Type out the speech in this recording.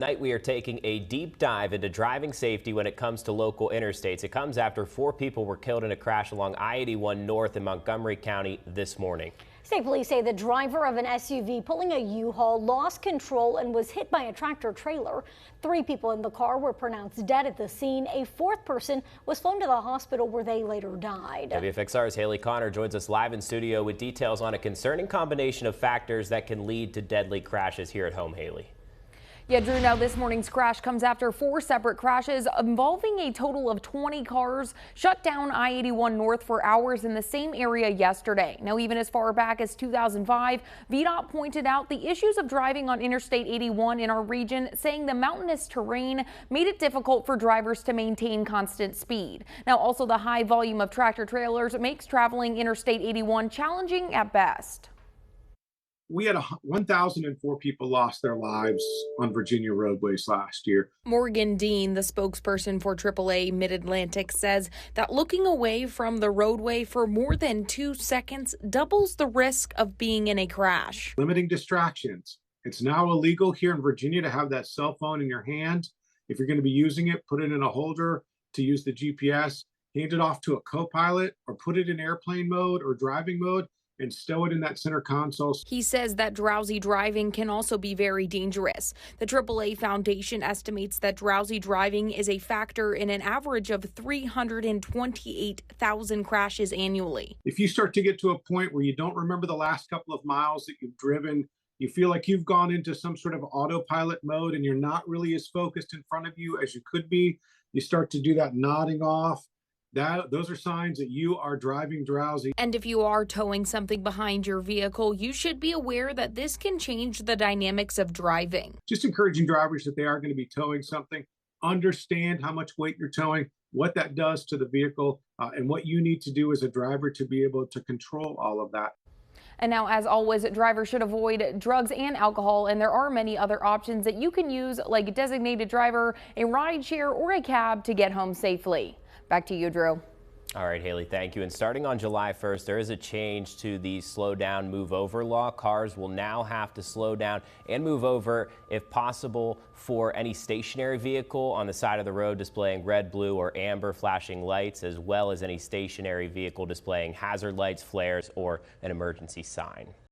Tonight we are taking a deep dive into driving safety when it comes to local interstates. It comes after 4 people were killed in a crash along I-81 North in Montgomery County this morning. State police say the driver of an SUV pulling a U-Haul lost control and was hit by a tractor trailer. 3 people in the car were pronounced dead at the scene. A 4th person was flown to the hospital where they later died. WFXR's Haley Connor joins us live in studio with details on a concerning combination of factors that can lead to deadly crashes here at home. Haley. Yeah, Drew, now this morning's crash comes after 4 separate crashes involving a total of 20 cars shut down I-81 North for hours in the same area yesterday. Now, even as far back as 2005, VDOT pointed out the issues of driving on Interstate 81 in our region, saying the mountainous terrain made it difficult for drivers to maintain constant speed. Now, also the high volume of tractor trailers makes traveling Interstate 81 challenging at best. We had 1,004 people lost their lives on Virginia roadways last year. Morgan Dean, the spokesperson for AAA Mid-Atlantic, says that looking away from the roadway for more than 2 seconds doubles the risk of being in a crash. Limiting distractions. It's now illegal here in Virginia to have that cell phone in your hand. If you're going to be using it, put it in a holder to use the GPS, hand it off to a co-pilot, or put it in airplane mode or driving mode and stow it in that center console. He says that drowsy driving can also be very dangerous. The AAA Foundation estimates that drowsy driving is a factor in an average of 328,000 crashes annually. If you start to get to a point where you don't remember the last couple of miles that you've driven, you feel like you've gone into some sort of autopilot mode and you're not really as focused in front of you as you could be, you start to do that nodding off. Those are signs that you are driving drowsy. And if you are towing something behind your vehicle, you should be aware that this can change the dynamics of driving. Just encouraging drivers that they are going to be towing something, understand how much weight you're towing, what that does to the vehicle, and what you need to do as a driver to be able to control all of that. And now, as always, drivers should avoid drugs and alcohol, and there are many other options that you can use, like a designated driver, a ride share, or a cab to get home safely. Back to you, Drew. All right, Haley, thank you. And starting on July 1st, there is a change to the slow down, move over law. Cars will now have to slow down and move over if possible for any stationary vehicle on the side of the road displaying red, blue, or amber flashing lights, as well as any stationary vehicle displaying hazard lights, flares, or an emergency sign.